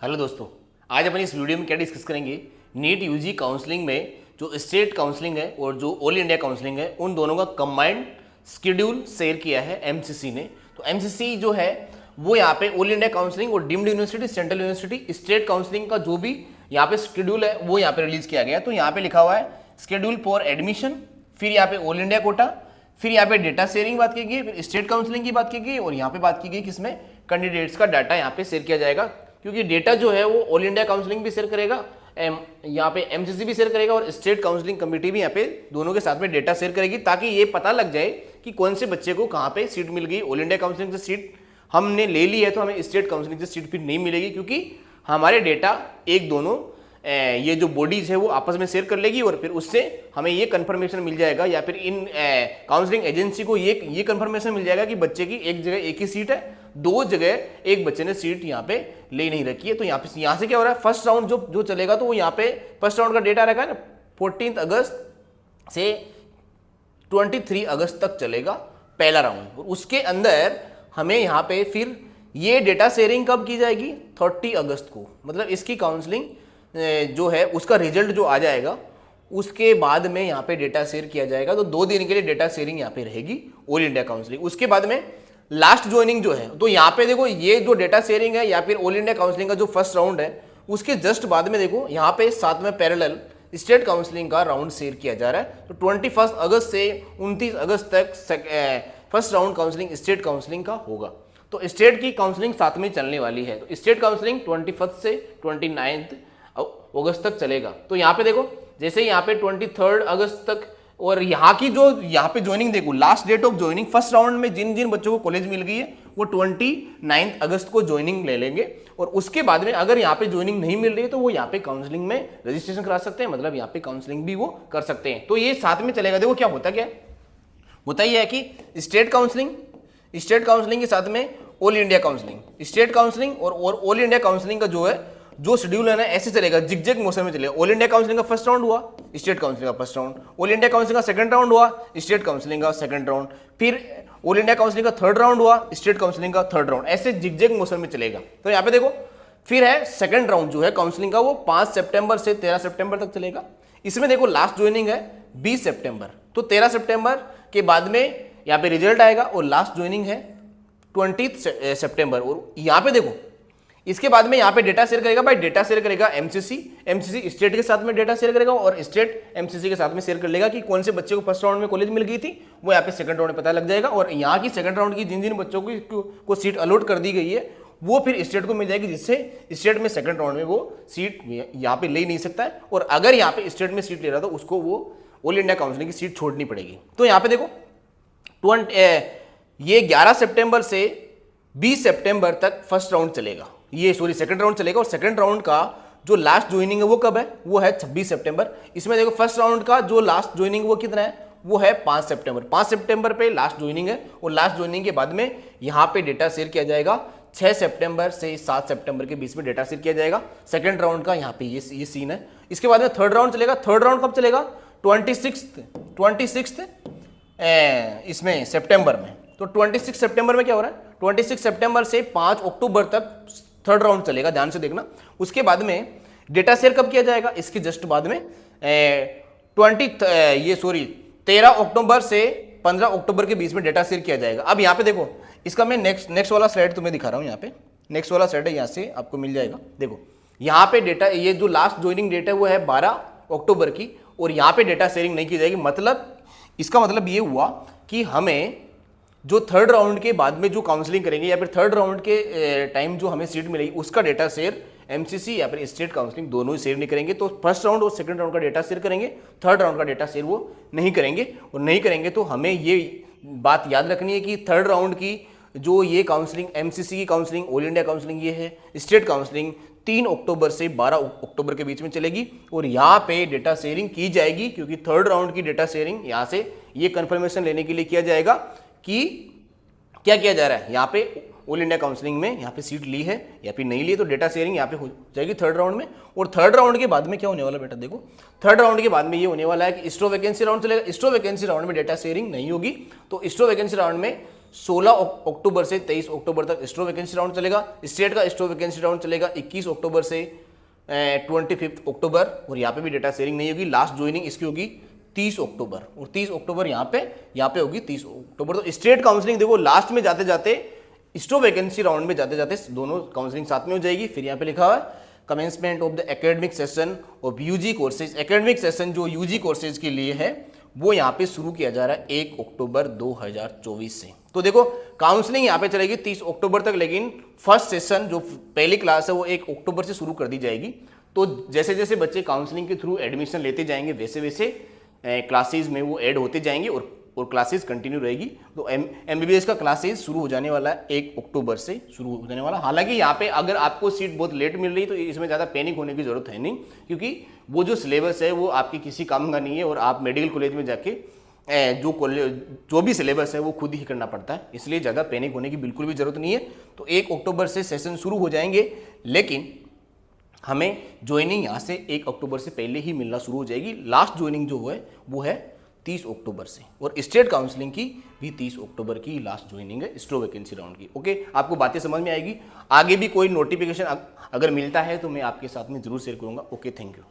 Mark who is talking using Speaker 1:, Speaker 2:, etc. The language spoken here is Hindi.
Speaker 1: हेलो दोस्तों, आज अपन इस वीडियो में क्या डिस्कस करेंगे। नीट यूजी काउंसलिंग में जो स्टेट काउंसलिंग है और जो ऑल इंडिया काउंसलिंग है, उन दोनों का कंबाइंड शेड्यूल शेयर किया है एमसीसी ने। तो एमसीसी जो है वो यहाँ पे ऑल इंडिया काउंसलिंग और deemed university, central university, state counselling का जो भी यहाँ पे शेड्यूल है वो यहाँ पे रिलीज किया गया। तो यहाँ पे लिखा हुआ है शेड्यूल फॉर एडमिशन, फिर यहाँ पे ऑल इंडिया कोटा, फिर यहाँ पे डेटा शेयरिंग बात की गई, फिर स्टेट काउंसलिंग की बात की गई और यहाँ पे बात की गई किसमें, कैंडिडेट्स का डाटा यहाँ पे शेयर किया जाएगा। क्योंकि डेटा जो है वो ऑल इंडिया काउंसलिंग भी शेयर करेगा, यहाँ पे एमसीसी भी शेयर करेगा और स्टेट काउंसलिंग कमेटी भी यहाँ पे दोनों के साथ में डेटा शेयर करेगी, ताकि ये पता लग जाए कि कौन से बच्चे को कहाँ पे सीट मिल गई। ऑल इंडिया काउंसलिंग से सीट हमने ले ली है तो हमें स्टेट काउंसलिंग से सीट फिर नहीं मिलेगी, क्योंकि हमारे डेटा एक दोनों ये जो बॉडीज है वो आपस में शेयर कर लेगी और फिर उससे हमें ये कंफर्मेशन मिल जाएगा, या फिर इन काउंसलिंग एजेंसी को ये कंफर्मेशन मिल जाएगा कि बच्चे की एक जगह एक ही सीट है, दो जगह एक बच्चे ने सीट यहाँ पे ले नहीं रखी है। तो यहाँ से क्या हो रहा है, फर्स्ट राउंड जो चलेगा तो वो यहाँ पे फर्स्ट राउंड का डेटा रखा है ना, 14 अगस्त से 23 अगस्त तक चलेगा पहला राउंड। और उसके अंदर हमें यहाँ पे फिर ये डेटा शेयरिंग कब की जाएगी, 30 अगस्त को। मतलब इसकी काउंसलिंग जो है उसका रिजल्ट जो आ जाएगा उसके बाद में यहाँ पे डेटा शेयर किया जाएगा। तो 2 दिन के लिए डेटा शेयरिंग यहाँ पे रहेगी ऑल इंडिया काउंसलिंग। उसके बाद में लास्ट ज्वाइनिंग जो है, तो यहाँ पे देखो ये जो डेटा शेयरिंग है या फिर ऑल इंडिया काउंसलिंग का जो फर्स्ट राउंड है उसके जस्ट बाद में देखो यहाँ पे साथ में पैरेलल स्टेट काउंसलिंग का राउंड शेयर किया जा रहा है। तो 21 अगस्त से 29 अगस्त तक first round counselling state counselling का होगा। तो स्टेट की काउंसलिंग साथ में चलने वाली है। तो स्टेट काउंसलिंग 21 से 29 अगस्त तक चलेगा। तो यहाँ पे देखो जैसे यहाँ पे 23 अगस्त तक, और यहाँ की जो यहाँ पे ज्वाइनिंग देखो, last date of joining first round में जिन जिन बच्चों को कॉलेज मिल गई है वो 29 अगस्त को ज्वाइनिंग ले लेंगे। और उसके बाद में अगर यहाँ पे ज्वाइनिंग नहीं मिल रही है तो वो यहाँ पे काउंसलिंग में रजिस्ट्रेशन करा सकते हैं, मतलब यहाँ पे काउंसलिंग भी वो कर सकते हैं। तो ये साथ में चलेगा। देखो क्या होता ही है कि स्टेट काउंसलिंग के साथ में all India counselling, state counselling और ऑल इंडिया काउंसलिंग का जो शेड्यूल है ना ऐसे चलेगा, जिग मोशन में चलेगा। ऑल इंडिया काउंसलिंग का फर्स्ट राउंड हुआ, स्टेट काउंसलिंग का first round, all India counselling का सेकंड राउंड हुआ, स्टेट काउंसलिंग का सेकंड राउंड, फिर ऑल इंडिया काउंसलिंग का थर्ड राउंड हुआ, स्टेट काउंसलिंग का थर्ड राउंड, ऐसे जिग मोशन में चलेगा। तो यहाँ पे देखो फिर है सेकंड राउंड जो है काउंसलिंग का, वो 5 सितंबर से 13 सितंबर तक चलेगा। इसमें देखो लास्ट ज्वाइनिंग है 20 सितंबर, तो 13 सितंबर के बाद में यहाँ पे रिजल्ट आएगा और लास्ट ज्वाइनिंग है 20 सितंबर। और यहाँ पे देखो इसके बाद में यहाँ पे डेटा शेयर करेगा, भाई डेटा शेयर करेगा एमसीसी स्टेट के साथ में डेटा शेयर करेगा और स्टेट एमसीसी के साथ में शेयर कर लेगा कि कौन से बच्चे को फर्स्ट राउंड में कॉलेज मिल गई थी, वो यहाँ पे सेकंड राउंड में पता लग जाएगा। और यहाँ की सेकंड राउंड की जिन जिन बच्चों को सीट अलॉट कर दी गई है वो फिर स्टेट को मिल जाएगी, जिससे स्टेट में सेकंड राउंड में वो सीट यहाँ पे ले नहीं सकता है। और अगर यहाँ पे स्टेट में सीट ले रहा तो उसको वो ऑल इंडिया काउंसलिंग की सीट छोड़नी पड़ेगी। तो यहाँ पे देखो ये 11 सितंबर से 20 सितंबर तक फर्स्ट राउंड चलेगा, सेकंड राउंड चलेगा। और सेकंड राउंड का जो लास्ट ज्वाइनिंग है वो कब है, वो है 26 सितंबर। इसमें देखो फर्स्ट राउंड का जो लास्ट ज्वाइनिंग वो कितना है, वो है 5 सितंबर। 5 सितंबर पे लास्ट ज्वाइनिंग है और लास्ट ज्वाइनिंग के बाद में यहाँ पे डेटा शेयर किया जाएगा। 6 सितंबर से 7 सितंबर के बीच में डेटा शेयर किया जाएगा सेकंड राउंड का। यहाँ पे ये सीन है। इसके बाद में थर्ड राउंड चलेगा। थर्ड राउंड कब चलेगा, 26 इसमें सितंबर में। तो 26 सितंबर में क्या हो रहा है, 26 सितंबर से 5 अक्टूबर तक थर्ड राउंड चलेगा, ध्यान से देखना। उसके बाद में डेटा शेयर कब किया जाएगा, इसके जस्ट बाद में 13 अक्टूबर से 15 अक्टूबर के बीच में डेटा शेयर किया जाएगा। अब यहाँ पे देखो इसका मैं नेक्स्ट वाला स्लाइड तुम्हें दिखा रहा हूँ। यहाँ पे नेक्स्ट वाला स्लाइड है, यहाँ से आपको मिल जाएगा। देखो यहाँ पे डेटा, ये जो लास्ट ज्वाइनिंग डेट है वो है 12 अक्टूबर की, और यहाँ पे डेटा शेयरिंग नहीं की जाएगी। मतलब इसका मतलब ये हुआ कि हमें जो थर्ड राउंड के बाद में जो काउंसलिंग करेंगे या फिर थर्ड राउंड के टाइम जो हमें सीट मिलेगी उसका डेटा शेयर एमसीसी या फिर स्टेट काउंसलिंग दोनों ही शेयर नहीं करेंगे। तो फर्स्ट राउंड और सेकंड राउंड का डेटा शेयर करेंगे, थर्ड राउंड का डेटा शेयर वो नहीं करेंगे। और नहीं करेंगे तो हमें ये बात याद रखनी है कि थर्ड राउंड की जो ये काउंसलिंग, एमसीसी की काउंसलिंग, ऑल इंडिया काउंसलिंग ये है, स्टेट काउंसलिंग 3 अक्टूबर से 12 अक्टूबर के बीच में चलेगी। और यहाँ पे डेटा शेयरिंग की जाएगी, क्योंकि थर्ड राउंड की डेटा शेयरिंग यहाँ से ये कंफर्मेशन लेने के लिए किया जाएगा कि क्या किया जा रहा है, यहाँ पे ऑल इंडिया काउंसलिंग में यहाँ पे सीट ली है या फिर नहीं ली। तो डेटा शेयरिंग यहाँ पे हो जाएगी थर्ड राउंड में। और थर्ड राउंड के बाद में क्या होने वाला बेटा, देखो थर्ड राउंड के बाद में ये होने वाला है कि स्ट्रो वैकेंसी राउंड चलेगा। स्ट्रो वैकेंसी राउंड में डेटा शेयरिंग नहीं होगी। तो स्ट्रो वैकेंसी राउंड में 16 अक्टूबर से 23 अक्टूबर तक स्टोर वैकेंसी राउंड चलेगा। स्टेट का स्टोर वैकेंसी राउंड चलेगा 21 अक्टूबर से 25 अक्टूबर, और यहाँ पे भी डेटा शेयरिंग नहीं होगी। लास्ट ज्वाइनिंग इसकी होगी 30 अक्टूबर, और 30 अक्टूबर यहाँ पे होगी 30 अक्टूबर। तो स्टेट काउंसलिंग देखो लास्ट में जाते जाते स्टोर वैकेंसी राउंड में जाते जाते दोनों काउंसलिंग साथ में हो जाएगी। फिर यहाँ पे लिखा हुआ है commencement of the academic session of UG courses. Academic session जो यूजी कोर्सेज के लिए है वो यहाँ पे शुरू किया जा रहा है 1 अक्टूबर 2024 से। तो देखो काउंसलिंग यहाँ पे चलेगी 30 अक्टूबर तक, लेकिन फर्स्ट सेशन जो पहली क्लास है वो 1 अक्टूबर से शुरू कर दी जाएगी। तो जैसे जैसे बच्चे काउंसलिंग के थ्रू एडमिशन लेते जाएंगे वैसे वैसे क्लासेज में वो ऐड होते जाएंगे और क्लासेस कंटिन्यू रहेगी। तो एमबीबीएस का क्लासेस शुरू हो जाने वाला है 1 अक्टूबर से शुरू हो जाने वाला। हालांकि यहाँ पे अगर आपको सीट बहुत लेट मिल रही तो इसमें ज़्यादा पैनिक होने की जरूरत है नहीं, क्योंकि वो जो सिलेबस है वो आपके किसी काम का नहीं है, और आप मेडिकल कॉलेज में जाके जो भी सिलेबस है वो खुद ही करना पड़ता है, इसलिए ज़्यादा पैनिक होने की बिल्कुल भी जरूरत नहीं है। तो 1 अक्टूबर से सेशन शुरू हो जाएंगे, लेकिन हमें ज्वाइनिंग यहाँ से 1 अक्टूबर से पहले ही मिलना शुरू हो जाएगी। लास्ट ज्वाइनिंग जो है वो है 30 अक्टूबर से, और स्टेट काउंसलिंग की भी 30 अक्टूबर की लास्ट ज्वाइनिंग है स्टोर वैकेंसी राउंड की। ओके, आपको बातें समझ में आएगी। आगे भी कोई नोटिफिकेशन अगर मिलता है तो मैं आपके साथ में जरूर शेयर करूंगा। Okay, thank you.